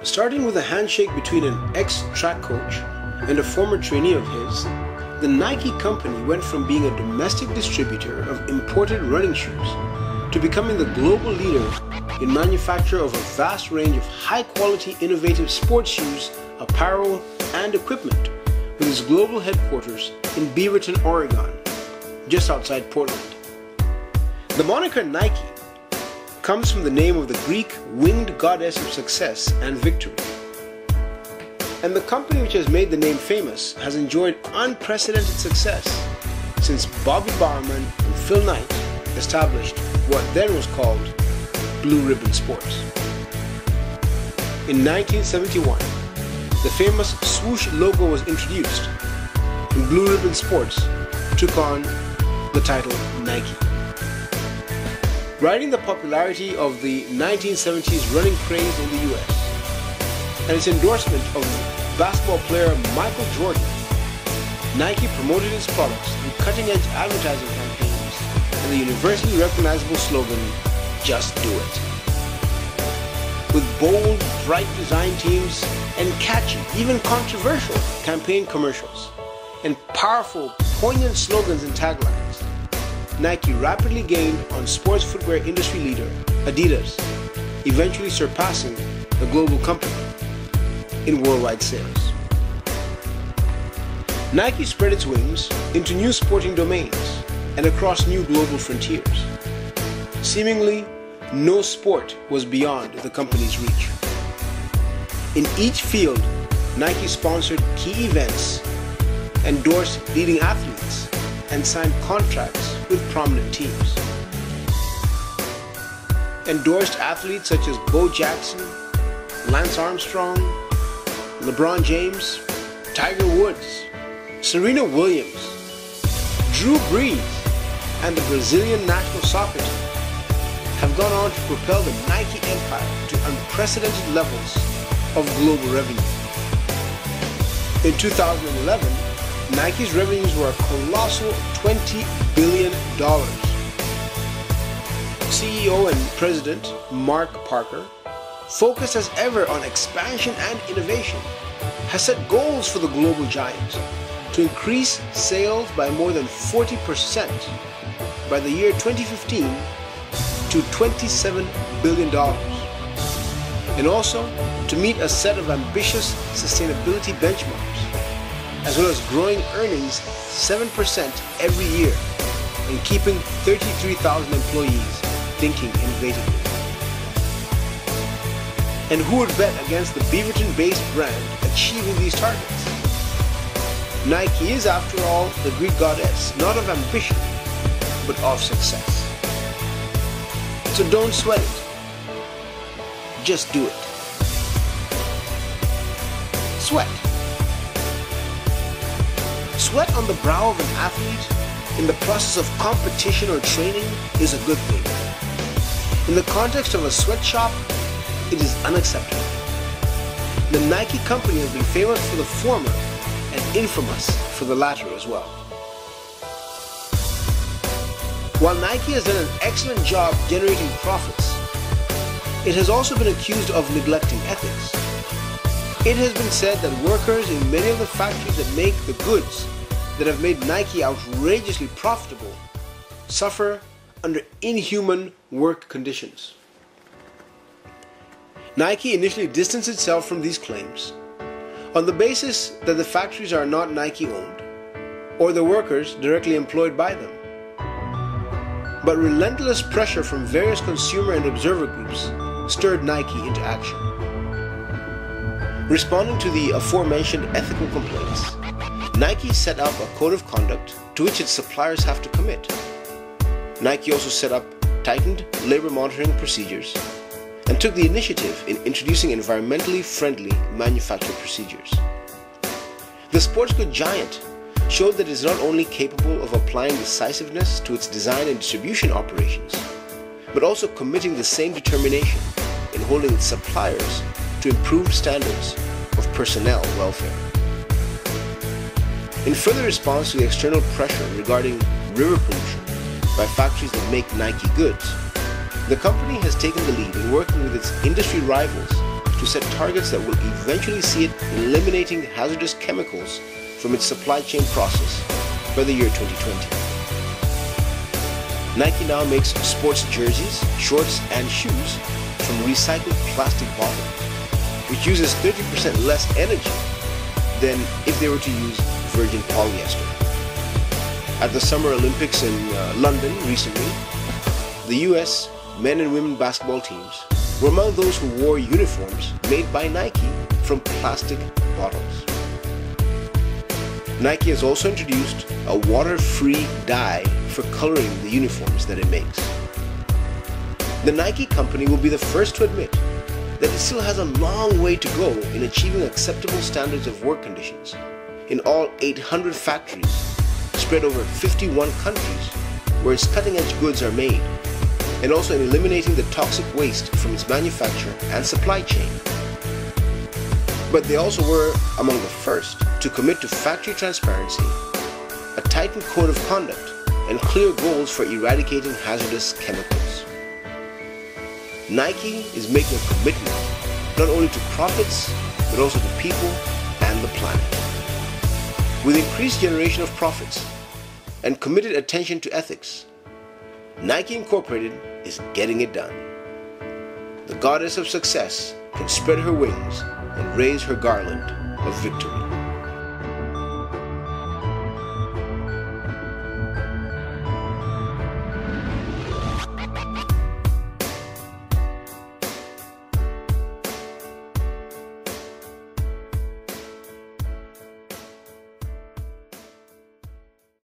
Starting with a handshake between an ex-track coach and a former trainee of his, the Nike company went from being a domestic distributor of imported running shoes to becoming the global leader in manufacture of a vast range of high-quality, innovative sports shoes, apparel, and equipment, with its global headquarters in Beaverton, Oregon, just outside Portland. The moniker Nike comes from the name of the Greek winged goddess of success and victory. And the company which has made the name famous has enjoyed unprecedented success since Bobby Bowerman and Phil Knight established what then was called Blue Ribbon Sports. In 1971, the famous swoosh logo was introduced, and Blue Ribbon Sports took on the title Nike. Riding the popularity of the 1970s running craze in the US and its endorsement of basketball player Michael Jordan, Nike promoted its products through cutting-edge advertising campaigns and the universally recognizable slogan, "Just do it." With bold, bright design teams and catchy, even controversial campaign commercials and powerful, poignant slogans and taglines, Nike rapidly gained on sports footwear industry leader Adidas, eventually surpassing the global company in worldwide sales. Nike spread its wings into new sporting domains and across new global frontiers. Seemingly, no sport was beyond the company's reach. In each field, Nike sponsored key events, endorsed leading athletes, and signed contracts with prominent teams. Endorsed athletes such as Bo Jackson, Lance Armstrong, LeBron James, Tiger Woods, Serena Williams, Drew Brees, and the Brazilian national soccer team have gone on to propel the Nike empire to unprecedented levels of global revenue. In 2011, Nike's revenues were a colossal $20 billion. CEO and President Mark Parker, focused as ever on expansion and innovation, has set goals for the global giant to increase sales by more than 40% by the year 2015 to $27 billion, and also to meet a set of ambitious sustainability benchmarks, as well as growing earnings 7% every year and keeping 33,000 employees thinking innovatively. And who would bet against the Beaverton-based brand achieving these targets? Nike is, after all, the Greek goddess, not of ambition, but of success. So don't sweat it. Just do it. Sweat. Sweat on the brow of an athlete in the process of competition or training is a good thing. In the context of a sweatshop, it is unacceptable. The Nike company has been famous for the former and infamous for the latter as well. While Nike has done an excellent job generating profits, it has also been accused of neglecting ethics. It has been said that workers in many of the factories that make the goods that have made Nike outrageously profitable suffer under inhuman work conditions. Nike initially distanced itself from these claims on the basis that the factories are not Nike owned or the workers directly employed by them. But relentless pressure from various consumer and observer groups stirred Nike into action. Responding to the aforementioned ethical complaints, Nike set up a code of conduct to which its suppliers have to commit. Nike also set up tightened labor monitoring procedures and took the initiative in introducing environmentally friendly manufacturing procedures. The sports goods giant showed that it is not only capable of applying decisiveness to its design and distribution operations, but also committing the same determination in holding its suppliers to improved standards of personnel welfare. In further response to the external pressure regarding river pollution by factories that make Nike goods, the company has taken the lead in working with its industry rivals to to set targets that will eventually see it eliminating hazardous chemicals from its supply chain process by the year 2020. Nike now makes sports jerseys, shorts, and shoes from recycled plastic bottles, which uses 30% less energy than if they were to use virgin polyester. At the Summer Olympics in London recently, the US men and women basketball teams were among those who wore uniforms made by Nike from plastic bottles. Nike has also introduced a water-free dye for coloring the uniforms that it makes. The Nike company will be the first to admit that it still has a long way to go in achieving acceptable standards of work conditions in all 800 factories spread over 51 countries where its cutting-edge goods are made, and also in eliminating the toxic waste from its manufacture and supply chain. But they also were among the first to commit to factory transparency, a tightened code of conduct, and clear goals for eradicating hazardous chemicals. Nike is making a commitment not only to profits, but also to people and the planet. With increased generation of profits and committed attention to ethics, Nike Incorporated is getting it done. The goddess of success can spread her wings and raise her garland of victory.